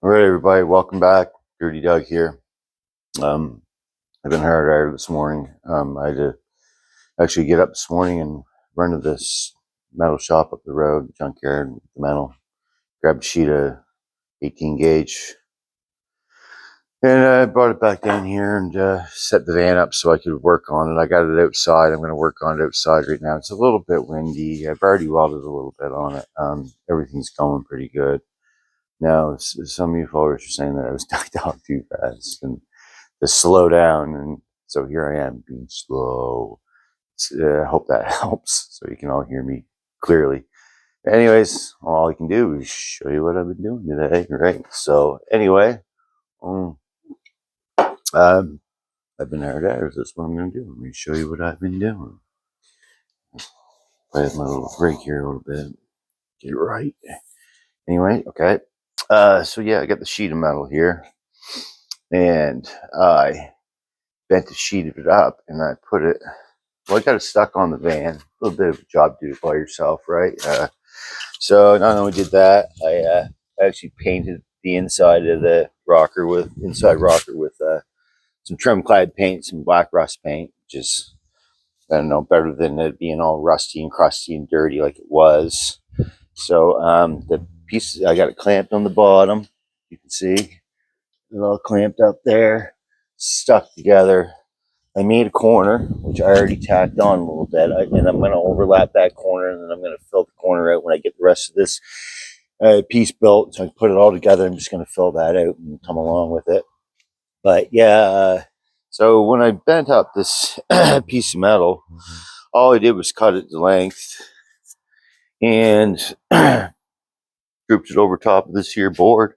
All right, everybody, welcome back. Dirty Doug here. I've been hard at it this morning. I had to actually get up this morning and run to this metal shop up the road, junkyard, the metal, grab a sheet of 18 gauge, and I brought it back down here and set the van up so I could work on it. I got it outside. I'm going to work on it outside right now. It's a little bit windy. I've already welded a little bit on it. Everything's going pretty good. Now, some of you followers are saying that I was talking too fast and to slow down, and so here I am being slow. I hope that helps so you can all hear me clearly. Anyways, all I can do is show you what I've been doing today, right? So anyway, um, I've been hard at it. That's what I'm going to do. I'm going to show you what I've been doing. Play with my little break here a little bit. Get it right. Anyway, okay. So yeah, I got the sheet of metal here, and I bent the sheet of it up, and I put it. Well, I got it stuck on the van. A little bit of a job to do by yourself, right? So not only did that, I actually painted the inside of the rocker with some trim clad paint, some black rust paint, which is, I don't know, better than it being all rusty and crusty and dirty like it was. So the piece, I got it clamped on the bottom. You can see it all clamped up there, stuck together. I made a corner, which I already tacked on a little bit, and I'm going to overlap that corner, and then I'm going to fill the corner out when I get the rest of this piece built. So I can put it all together. I'm just going to fill that out and come along with it. But yeah, so when I bent up this piece of metal, all I did was cut it to length and grouped it over top of this here board.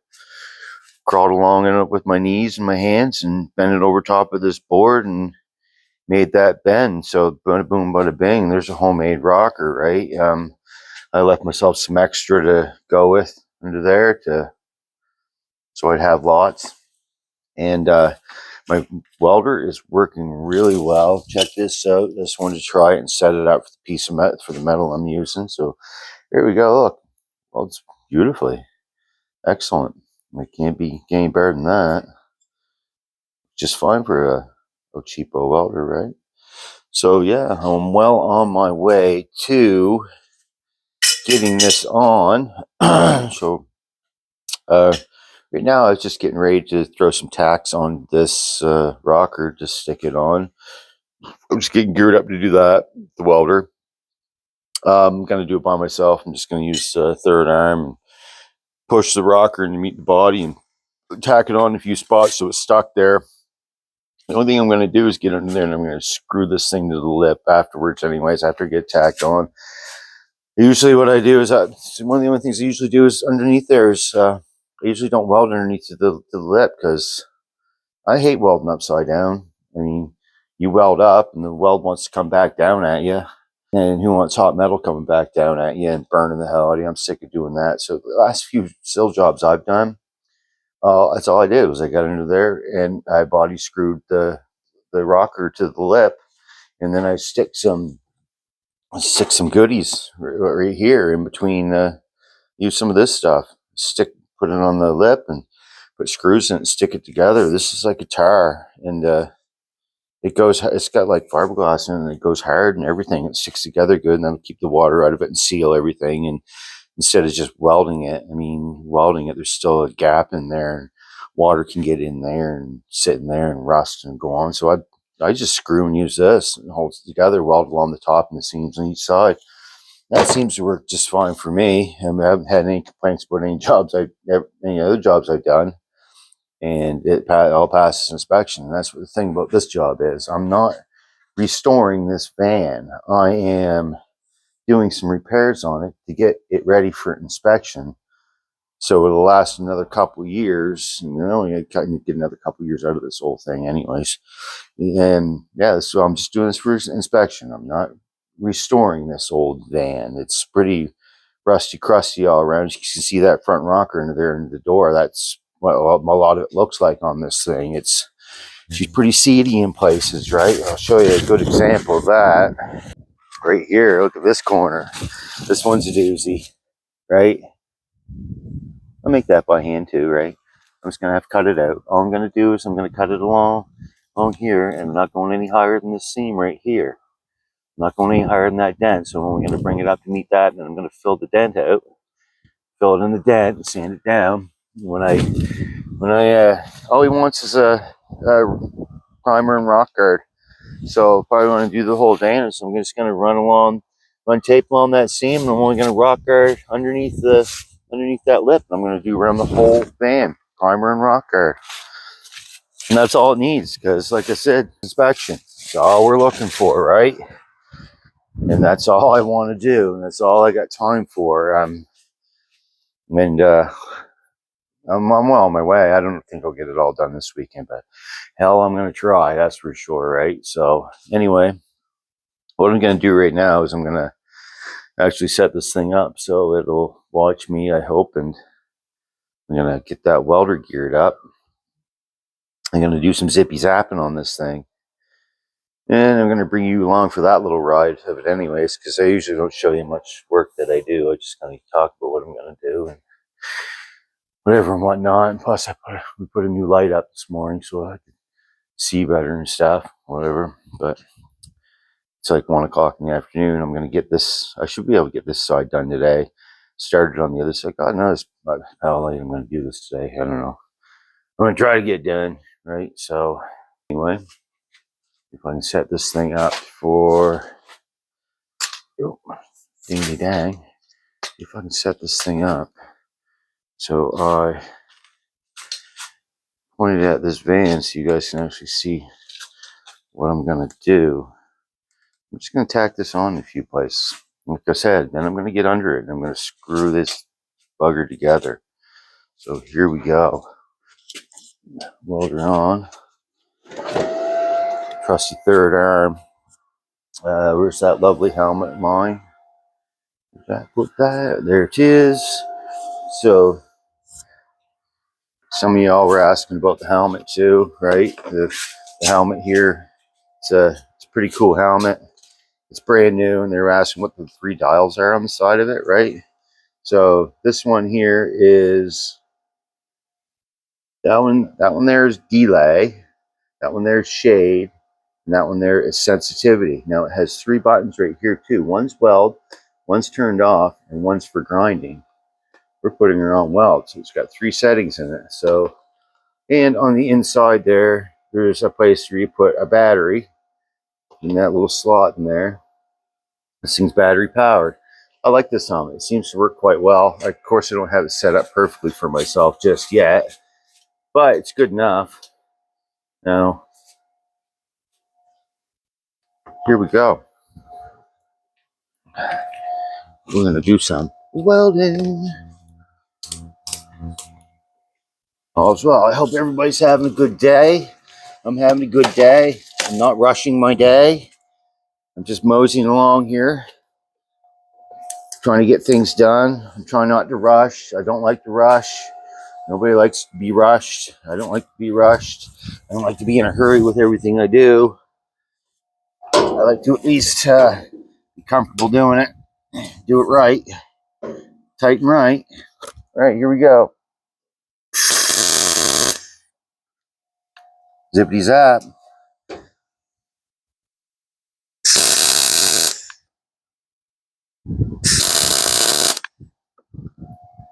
Crawled along in it with my knees and my hands and bent it over top of this board and made that bend. So bada boom, bada bing, there's a homemade rocker, right? I left myself some extra to go with under there so I'd have lots. And my welder is working really well. Check this out. Just wanted to try it and set it up for the piece of metal, for the metal I'm using. So here we go. Look, well, it's beautifully excellent. It can't be any better than that. Just fine for a cheapo welder, right? So yeah, I'm well on my way to getting this on. So right now I was just getting ready to throw some tacks on this rocker to stick it on. I'm just getting geared up to do that, the welder. I'm going to do it by myself. I'm just going to use third arm and push the rocker and meet the body and tack it on a few spots so it's stuck there. The only thing I'm going to do is get under there and I'm going to screw this thing to the lip afterwards anyways, after I get tacked on. Usually what I do is, one of the only things I usually do is underneath there is, I usually don't weld underneath the lip because I hate welding upside down. I mean, you weld up and the weld wants to come back down at you. And who wants hot metal coming back down at you and burning the hell out of you? I'm sick of doing that. So the last few still jobs I've done, that's all I did was I got under there and I body screwed the rocker to the lip, and then I stick some goodies right here in between. Use some of this stuff. Put it on the lip and put screws in it and stick it together. This is like a tar, and it's got like fiberglass in it, and it goes hard and everything. It sticks together good, and that'll keep the water out of it and seal everything. And instead of just welding it, there's still a gap in there, and water can get in there and sit in there and rust and go on. So I just screw and use this and hold it together, weld along the top and the seams on each side. That seems to work just fine for me. I haven't had any complaints about any other jobs I've done, and it all passes inspection. And that's what the thing about this job is. I'm not restoring this van. I am doing some repairs on it to get it ready for inspection. So it'll last another couple of years. And only get another couple of years out of this whole thing anyways. And yeah, so I'm just doing this for inspection. I'm not restoring this old van. It's pretty rusty, crusty all around. You can see that front rocker into there into the door. That's what a lot of it looks like on this thing. She's pretty seedy in places, right? I'll show you a good example of that right here. Look at this corner. This one's a doozy, right? I'll make that by hand too, right? I'm just going to have to cut it out. All I'm going to do is I'm going to cut it along here, and I'm not going any higher than this seam right here. I'm not going any higher than that dent, so I'm going to bring it up to meet that, and I'm going to fill the dent out, fill it in the dent, and sand it down. When I all he wants is a primer and rock guard. So if I want to do the whole dance, so I'm just going to run tape along that seam, and I'm only going to rock guard underneath that lip. I'm going to do around the whole van, primer and rock guard. And that's all it needs, because like I said, inspection. That's all we're looking for, right? And that's all I want to do, and that's all I got time for. I'm well on my way. I don't think I'll get it all done this weekend, but hell, I'm going to try, that's for sure, right? So anyway, what I'm going to do right now is I'm going to actually set this thing up so it'll watch me, I hope, and I'm going to get that welder geared up. I'm going to do some zippy zapping on this thing, and I'm going to bring you along for that little ride of it anyways, because I usually don't show you much work that I do. I just kind of talk about what I'm going to do and whatever and whatnot. And plus we put a new light up this morning so I could see better and stuff, whatever. But it's like 1 o'clock in the afternoon. I'm going to get this, I should be able to get this side done today. Started on the other side. God knows how late I'm going to do this today. I don't know. I'm going to try to get it done, right? So anyway, if I can set this thing up for, dingy dang, if I can set this thing up so I pointed at this van so you guys can actually see what I'm going to do. I'm just going to tack this on in a few places. Like I said, then I'm going to get under it and I'm going to screw this bugger together. So here we go. Welder on. Trusty third arm. Where's that lovely helmet of mine? Put that. There it is. So some of y'all were asking about the helmet too, right? The helmet here. It's a pretty cool helmet. It's brand new, and they were asking what the 3 dials are on the side of it, right? So this one here is that one there is delay, that one there is shade, and that one there is sensitivity. Now it has 3 buttons right here too. One's weld, one's turned off, and one's for grinding. We're putting her on weld, so it's got 3 settings in it. So, and on the inside there's a place where you put a battery in that little slot in there. This thing's battery powered. I like this helmet. It seems to work quite well. Of course, I don't have it set up perfectly for myself just yet, but it's good enough. Now, here we go. We're going to do some welding. All's well. I hope everybody's having a good day. I'm having a good day. I'm not rushing my day. I'm just moseying along here, trying to get things done. I'm trying not to rush. I don't like to rush. Nobody likes to be rushed. I don't like to be rushed. I don't like to be in a hurry with everything I do. I like to at least be comfortable doing it. Do it right. Tight and right. All right, here we go. Zippity zap.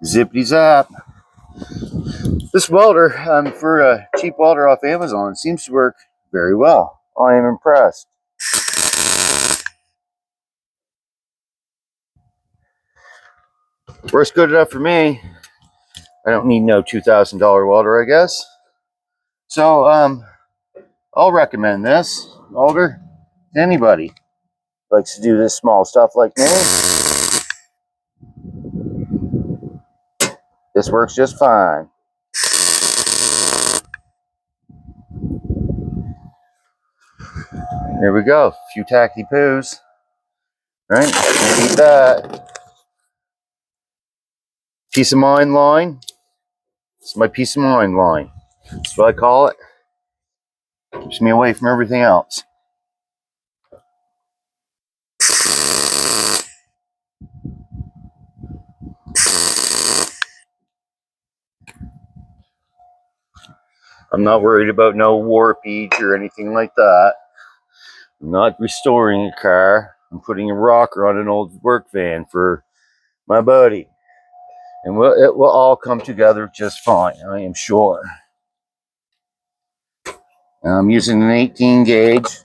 Zippity zap. This welder, for a cheap welder off Amazon, seems to work very well. I am impressed. Works good enough for me. I don't need no $2,000 welder, I guess. So, I'll recommend this welder to anybody who likes to do this small stuff like me. This works just fine. Here we go. A few tacky poos. Right? Keep that. Peace of mind line. It's my peace of mind line. That's what I call it. Keeps me away from everything else. I'm not worried about no warpage or anything like that. I'm not restoring a car. I'm putting a rocker on an old work van for my buddy. And it will all come together just fine, I am sure. I'm using an 18 gauge.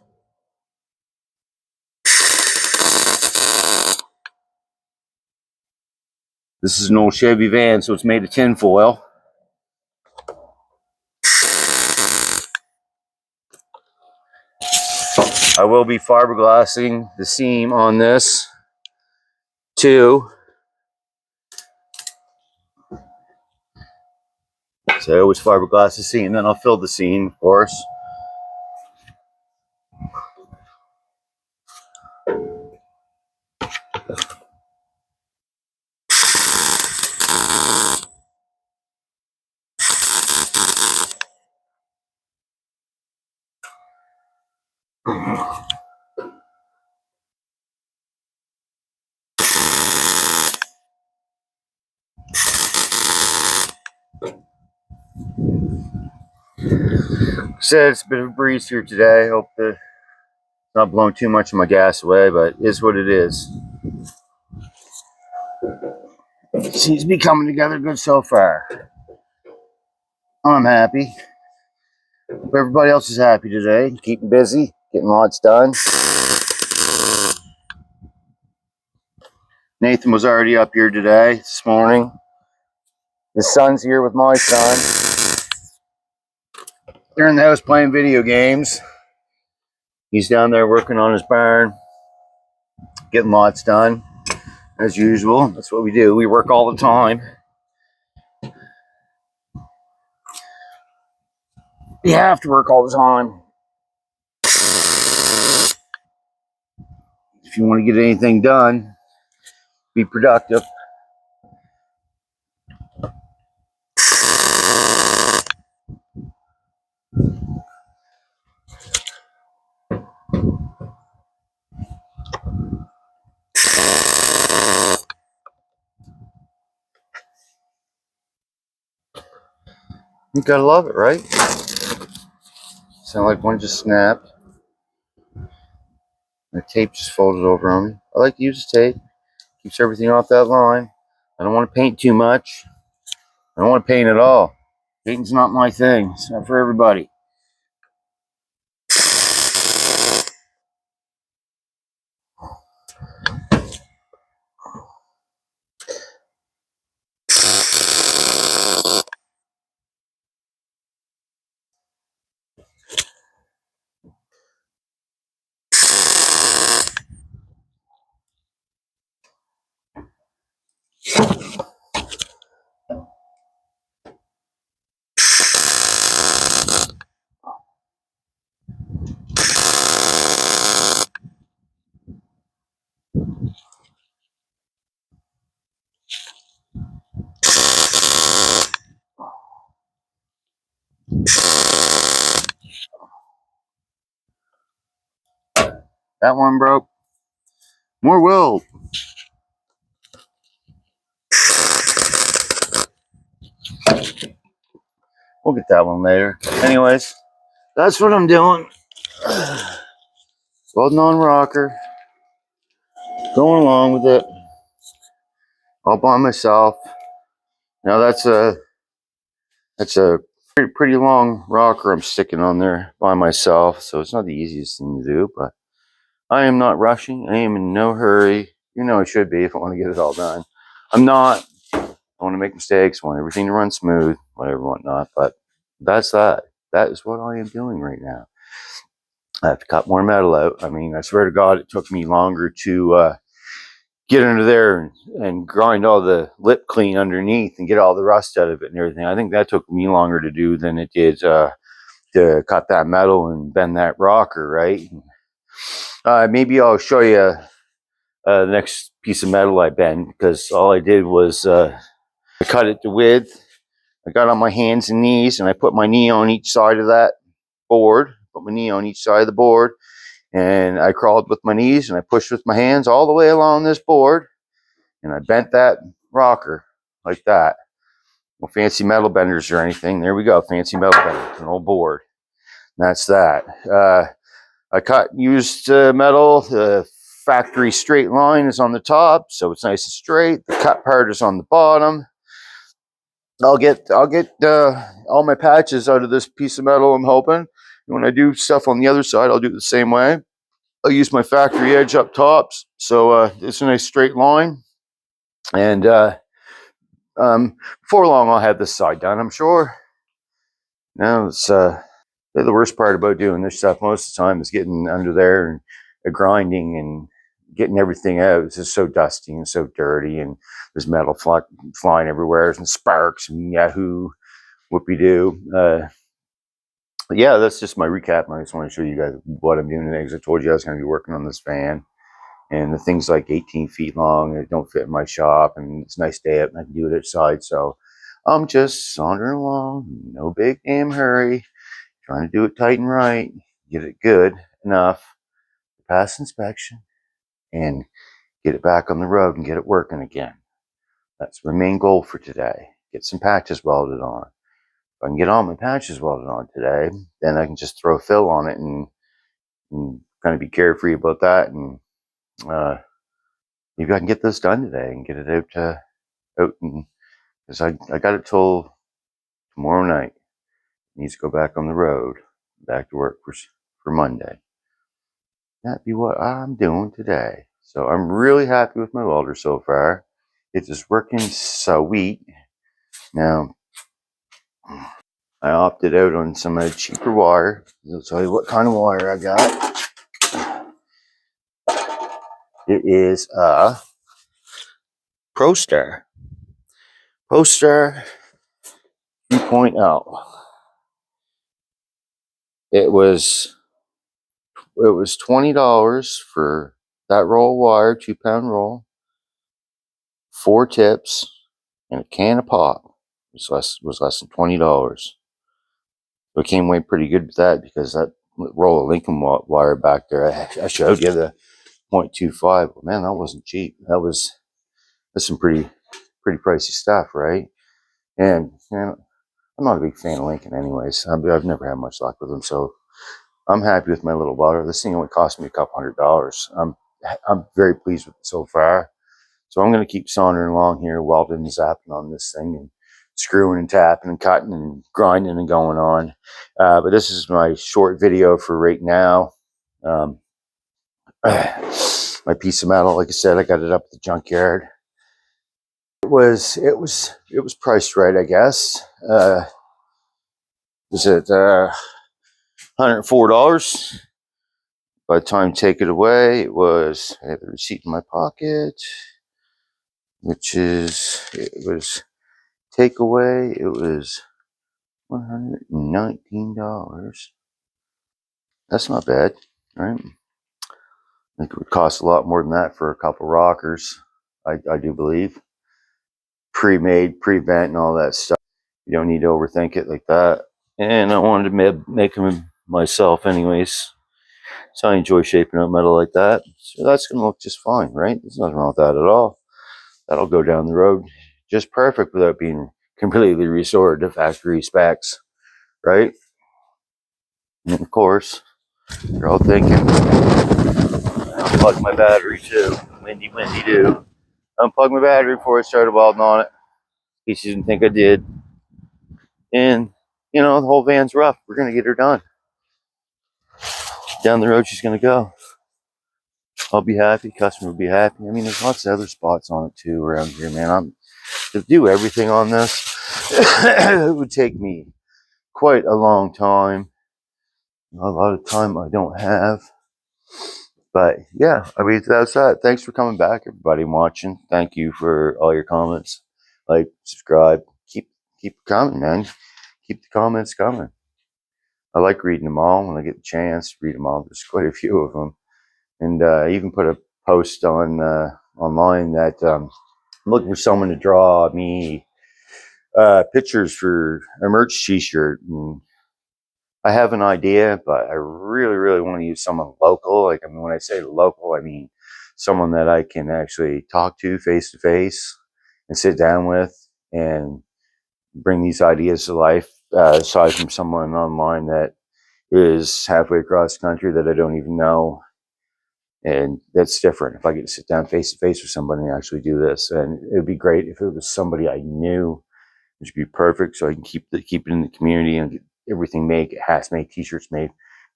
This is an old Chevy van, so it's made of tin foil. I will be fiberglassing the seam on this too. So I always fiberglass the seam, then I'll fill the seam, of course. Said it's a bit of a breeze here today. Hope it's not blowing too much of my gas away, but it is what it is. It seems to be coming together good so far. I'm happy. Hope everybody else is happy today. Keeping busy, getting lots done. Nathan was already up here today, this morning. His son's here with my son. They're in the house playing video games. He's down there working on his barn, getting lots done, as usual. That's what we do. We work all the time. You have to work all the time if you want to get anything done, be productive. You gotta love it, right? Sound like one just snapped. The tape just folded over on me. I like to use the tape. Keeps everything off that line. I don't want to paint too much. I don't want to paint at all. Painting's not my thing. It's not for everybody. That one broke. More weld. We'll get that one later. Anyways, that's what I'm doing. Welding on rocker. Going along with it. All by myself. Now that's a pretty long rocker I'm sticking on there by myself. So it's not the easiest thing to do, but I am not rushing. I am in no hurry. You know I should be if I want to get it all done. I'm not. I want to make mistakes. I want everything to run smooth, whatever, whatnot. But that's that. That is what I am doing right now. I have to cut more metal out. I mean, I swear to God, it took me longer to get under there and grind all the lip clean underneath and get all the rust out of it and everything. I think that took me longer to do than it did to cut that metal and bend that rocker, right? Maybe I'll show you the next piece of metal I bend, because all I did was I cut it to width. I got on my hands and knees, and I put my knee on each side of that board. Put my knee on each side of the board, and I crawled with my knees, and I pushed with my hands all the way along this board, and I bent that rocker like that. no fancy metal benders or anything. There we go, fancy metal bender, an old board. And that's that. I used metal. The factory straight line is on the top, so it's nice and straight. The cut part is on the bottom. I'll get all my patches out of this piece of metal, I'm hoping. And when I do stuff on the other side, I'll do it the same way. I'll use my factory edge up tops, so it's a nice straight line. And before long, I'll have this side done, I'm sure. Now, it's the worst part about doing this stuff most of the time is getting under there and grinding and getting everything out. It's just so dusty and so dirty, and there's metal flying everywhere and sparks and yahoo, whoopie-doo. Yeah, that's just my recap. I just want to show you guys what I'm doing today, because I told you I was going to be working on this van. And the thing's like 18 feet long, and it don't fit in my shop, and it's a nice day up, and I can do it outside. So I'm just sauntering along, no big damn hurry, trying to do it tight and right, get it good enough to pass inspection, and get it back on the road and get it working again. That's the main goal for today. Get some patches welded on. If I can get all my patches welded on today, then I can just throw fill on it and kind of be carefree about that. And maybe I can get this done today and get it out and because I got it till tomorrow night. It needs to go back on the road, back to work for Monday. That'd be what I'm doing today. So I'm really happy with my welder so far. It is working sweet. Now, I opted out on some cheaper wire. I'll tell you what kind of wire I got. It is a ProStar 2.0. It was $20 for that roll of wire, 2-pound roll, 4 tips, and a can of pop. It was less than $20. It came away pretty good with that, because that roll of Lincoln wire back there, I showed you the 0.25. Well, man, that wasn't cheap. That's some pretty pricey stuff, right? And I'm not a big fan of Lincoln anyways. I've never had much luck with them, so I'm happy with my little welder. This thing only cost me a couple $100. I'm very pleased with it so far. So I'm going to keep sauntering along here, welding and zapping on this thing, and screwing and tapping and cutting and grinding and going on. But this is my short video for right now. My piece of metal, like I said, I got it up at the junkyard. It was priced right, I guess. Was it $104? By the time I take it away, I had the receipt in my pocket, which it was takeaway. It was $119. That's not bad, right? I think it would cost a lot more than that for a couple rockers. I do believe. Pre-made, pre-bent, and all that stuff. You don't need to overthink it like that. And I wanted to make them myself anyways. So I enjoy shaping up metal like that. So that's going to look just fine, right? There's nothing wrong with that at all. That'll go down the road just perfect without being completely restored to factory specs, right? And of course, you're all thinking, unplug my battery too. Windy do. Unplug my battery before I started welding on it, in case you didn't think I did. And, the whole van's rough. We're going to get her done. Down the road she's going to go. I'll be happy. Customer will be happy. I mean, there's lots of other spots on it too around here, man. To do everything on this, it would take me quite a long time. A lot of time I don't have. But yeah, I mean, that's that. Thanks for coming back, everybody watching. Thank you for all your comments. Like, subscribe. Keep coming, man. Keep the comments coming. I like reading them all when I get the chance to read them all. There's quite a few of them. And I even put a post on online that I'm looking for someone to draw me pictures for a merch t-shirt. And I have an idea, but I really, really want to use someone local. Like, I mean, when I say local, I mean someone that I can actually talk to face and sit down with, and bring these ideas to life, aside from someone online that is halfway across the country that I don't even know. And that's different. If I get to sit down face to face with somebody and actually do this, and it would be great if it was somebody I knew, which would be perfect. So I can keep it in the community and get everything made, get hats made, t-shirts made,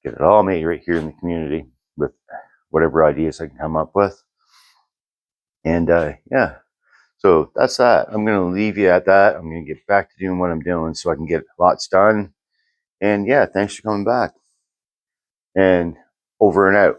get it all made right here in the community with whatever ideas I can come up with. And yeah, so that's that. I'm going to leave you at that. I'm going to get back to doing what I'm doing so I can get lots done. And yeah, thanks for coming back. And over and out.